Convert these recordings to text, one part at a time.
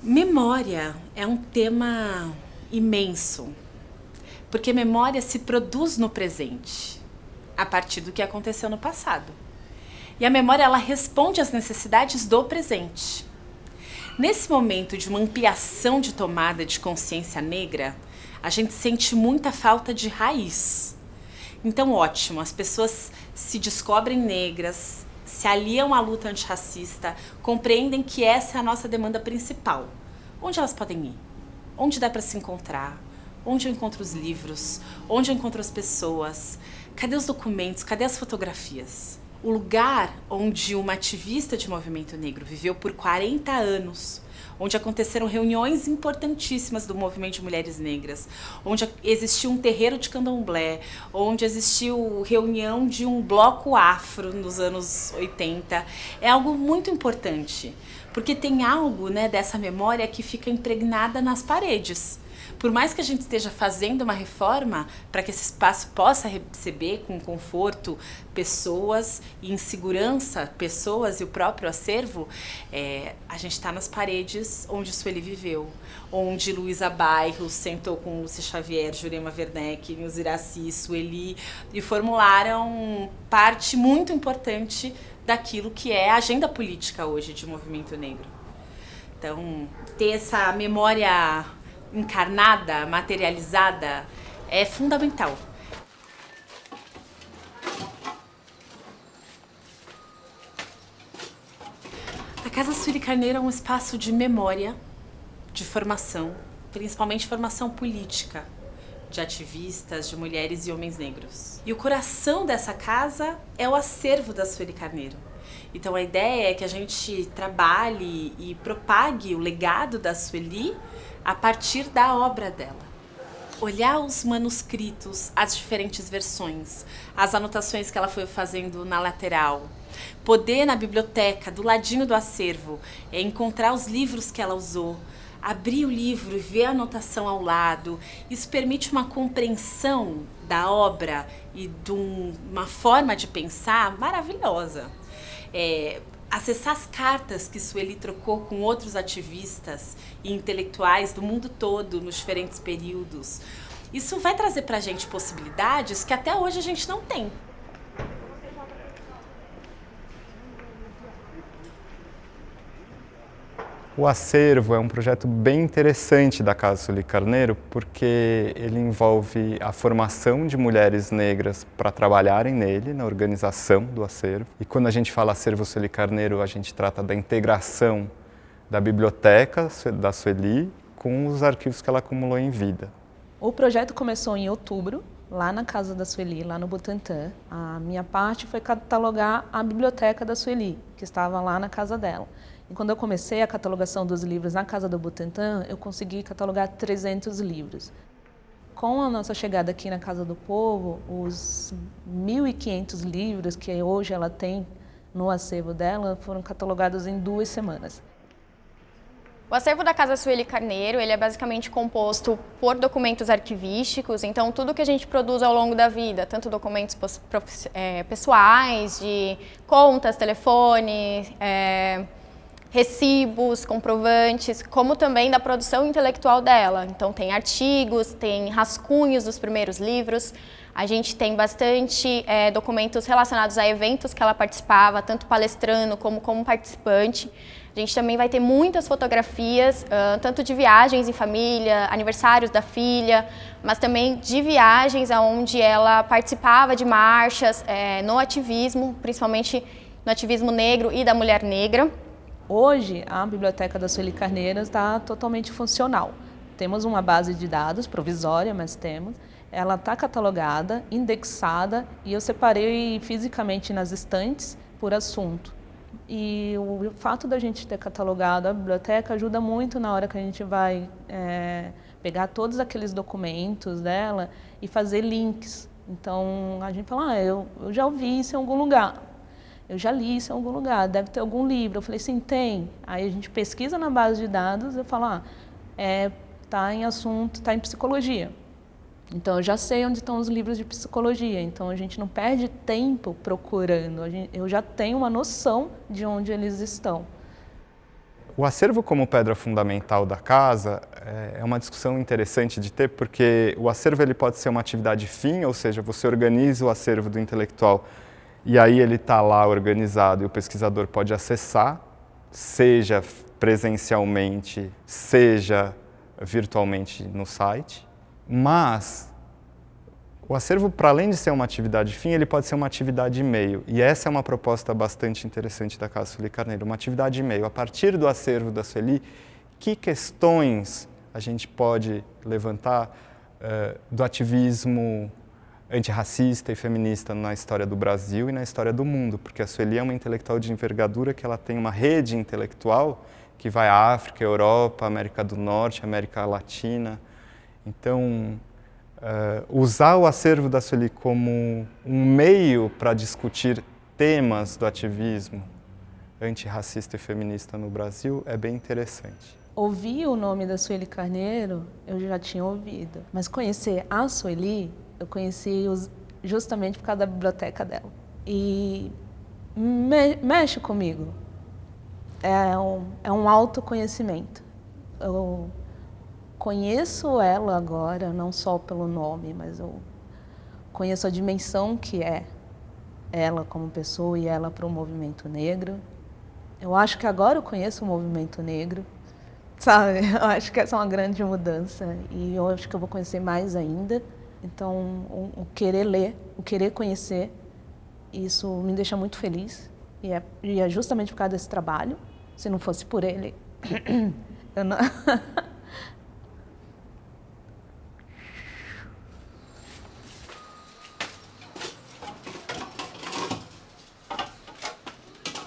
Memória é um tema imenso, porque memória se produz no presente, a partir do que aconteceu no passado. E a memória, ela responde às necessidades do presente. Nesse momento de uma ampliação de tomada de consciência negra, a gente sente muita falta de raiz. Então, ótimo, as pessoas se descobrem negras, se aliam à luta antirracista, compreendem que essa é a nossa demanda principal. Onde elas podem ir? Onde dá para se encontrar? Onde eu encontro os livros? Onde eu encontro as pessoas? Cadê os documentos? Cadê as fotografias? O lugar onde uma ativista de movimento negro viveu por 40 anos, onde aconteceram reuniões importantíssimas do movimento de mulheres negras, onde existiu um terreiro de candomblé, onde existiu reunião de um bloco afro nos anos 80, é algo muito importante, porque tem algo, né, dessa memória que fica impregnada nas paredes. Por mais que a gente esteja fazendo uma reforma para que esse espaço possa receber com conforto pessoas e em segurança pessoas e o próprio acervo, a gente está nas paredes onde Sueli viveu, onde Luísa Bairros sentou com Lúcia Xavier, Jurema Werneck, Nilza Iraci, Sueli e formularam parte muito importante daquilo que é a agenda política hoje de movimento negro. Então, ter essa memória encarnada, materializada, é fundamental. A Casa Sueli Carneiro é um espaço de memória, de formação, principalmente formação política, de ativistas, de mulheres e homens negros. E o coração dessa casa é o acervo da Sueli Carneiro. Então a ideia é que a gente trabalhe e propague o legado da Sueli a partir da obra dela. Olhar os manuscritos, as diferentes versões, as anotações que ela foi fazendo na lateral, poder na biblioteca, do ladinho do acervo, encontrar os livros que ela usou, abrir o livro e ver a anotação ao lado, isso permite uma compreensão da obra e de uma forma de pensar maravilhosa. Acessar as cartas que Sueli trocou com outros ativistas e intelectuais do mundo todo nos diferentes períodos. Isso vai trazer pra gente possibilidades que até hoje a gente não tem. O acervo é um projeto bem interessante da Casa Sueli Carneiro porque ele envolve a formação de mulheres negras para trabalharem nele, na organização do acervo. E quando a gente fala acervo Sueli Carneiro, a gente trata da integração da biblioteca da Sueli com os arquivos que ela acumulou em vida. O projeto começou em outubro, lá na casa da Sueli, lá no Butantã. A minha parte foi catalogar a biblioteca da Sueli, que estava lá na casa dela. E quando eu comecei a catalogação dos livros na Casa do Butantã, eu consegui catalogar 300 livros. Com a nossa chegada aqui na Casa do Povo, os 1.500 livros que hoje ela tem no acervo dela foram catalogados em 2 semanas. O acervo da Casa Sueli Carneiro, ele é basicamente composto por documentos arquivísticos, então tudo que a gente produz ao longo da vida, tanto documentos pessoais, de contas, telefone, recibos, comprovantes, como também da produção intelectual dela. Então tem artigos, tem rascunhos dos primeiros livros, a gente tem bastante documentos relacionados a eventos que ela participava, tanto palestrando como participante. A gente também vai ter muitas fotografias, tanto de viagens em família, aniversários da filha, mas também de viagens onde ela participava de marchas no ativismo, principalmente no ativismo negro e da mulher negra. Hoje, a biblioteca da Sueli Carneiro está totalmente funcional. Temos uma base de dados provisória, mas temos. Ela está catalogada, indexada e eu separei fisicamente nas estantes por assunto. E o fato da gente ter catalogado a biblioteca ajuda muito na hora que a gente vai pegar todos aqueles documentos dela e fazer links. Então, a gente fala, eu já ouvi isso em algum lugar. Eu já li isso em algum lugar, deve ter algum livro. Eu falei, sim, tem. Aí a gente pesquisa na base de dados e fala, está em assunto, está em psicologia. Então eu já sei onde estão os livros de psicologia, então a gente não perde tempo procurando, eu já tenho uma noção de onde eles estão. O acervo como pedra fundamental da casa é uma discussão interessante de ter, porque o acervo ele pode ser uma atividade fim, ou seja, você organiza o acervo do intelectual e aí ele está lá organizado e o pesquisador pode acessar, seja presencialmente, seja virtualmente no site. Mas o acervo, para além de ser uma atividade fim, ele pode ser uma atividade meio. E essa é uma proposta bastante interessante da Casa Sueli Carneiro, uma atividade meio. A partir do acervo da Sueli, que questões a gente pode levantar do ativismo antirracista e feminista na história do Brasil e na história do mundo? Porque a Sueli é uma intelectual de envergadura que ela tem uma rede intelectual que vai à África, Europa, América do Norte, América Latina. Então, usar o acervo da Sueli como um meio para discutir temas do ativismo antirracista e feminista no Brasil é bem interessante. Ouvir o nome da Sueli Carneiro, eu já tinha ouvido. Mas conhecer a Sueli, eu conheci justamente por causa da biblioteca dela. E mexe comigo. É um autoconhecimento. Eu conheço ela agora, não só pelo nome, mas eu conheço a dimensão que é ela como pessoa e ela para o movimento negro. Eu acho que agora eu conheço o movimento negro, sabe? Eu acho que essa é uma grande mudança e eu acho que eu vou conhecer mais ainda. Então, o querer ler, o querer conhecer, isso me deixa muito feliz. E é justamente por causa desse trabalho. Se não fosse por ele, eu não...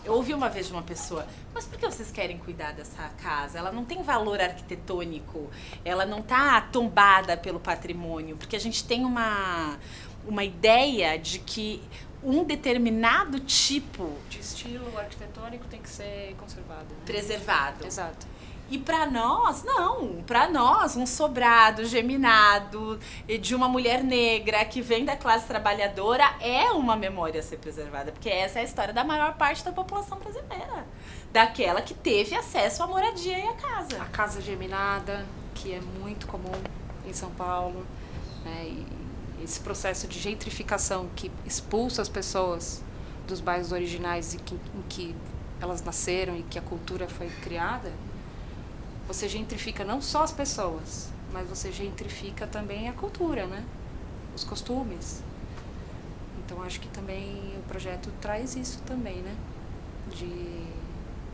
Eu ouvi uma vez de uma pessoa, mas por que vocês querem cuidar dessa casa? Ela não tem valor arquitetônico, ela não está tombada pelo patrimônio, porque a gente tem uma ideia de que um determinado tipo de estilo arquitetônico tem que ser conservado, né? Preservado. Exato. E para nós, não. Para nós, um sobrado geminado de uma mulher negra que vem da classe trabalhadora é uma memória a ser preservada, porque essa é a história da maior parte da população brasileira, daquela que teve acesso à moradia e à casa. A casa geminada, que é muito comum em São Paulo, né? E esse processo de gentrificação que expulsa as pessoas dos bairros originais em que elas nasceram e que a cultura foi criada. Você gentrifica não só as pessoas, mas você gentrifica também a cultura, né? Os costumes. Então, acho que também o projeto traz isso também, né? De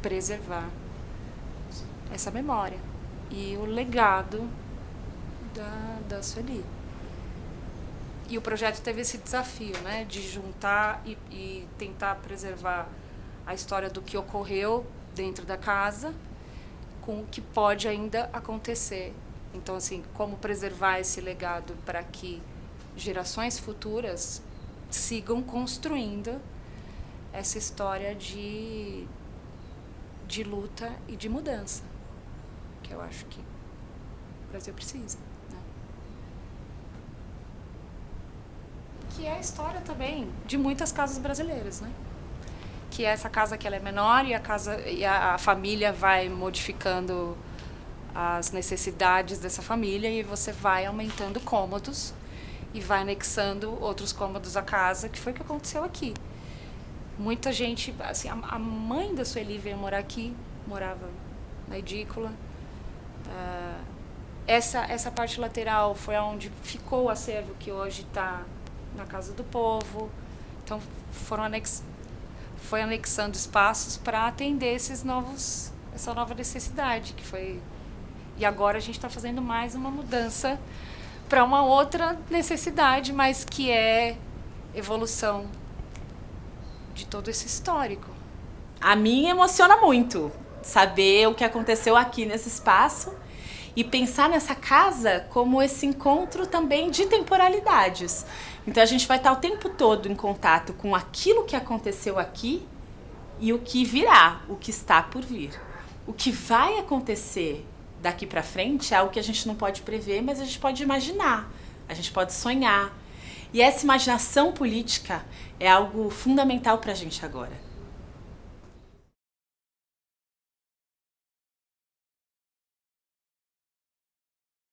preservar essa memória e o legado da Sueli. E o projeto teve esse desafio, né? De juntar e tentar preservar a história do que ocorreu dentro da casa com o que pode ainda acontecer. Então, assim, como preservar esse legado para que gerações futuras sigam construindo essa história de luta e de mudança, que eu acho que o Brasil precisa, né? Que é a história também de muitas casas brasileiras, né? Que é essa casa que ela é menor e a família vai modificando as necessidades dessa família e você vai aumentando cômodos e vai anexando outros cômodos à casa, que foi o que aconteceu aqui. Muita gente, assim, a mãe da Sueli veio morar aqui, morava na edícula. Essa parte lateral foi onde ficou o acervo que hoje está na Casa do Povo. Então foi anexando espaços para atender essa nova necessidade que foi. E agora a gente está fazendo mais uma mudança para uma outra necessidade, mas que é evolução de todo esse histórico. A mim emociona muito saber o que aconteceu aqui nesse espaço e pensar nessa casa como esse encontro também de temporalidades. Então a gente vai estar o tempo todo em contato com aquilo que aconteceu aqui e o que virá, o que está por vir. O que vai acontecer daqui para frente é algo que a gente não pode prever, mas a gente pode imaginar, a gente pode sonhar. E essa imaginação política é algo fundamental para a gente agora.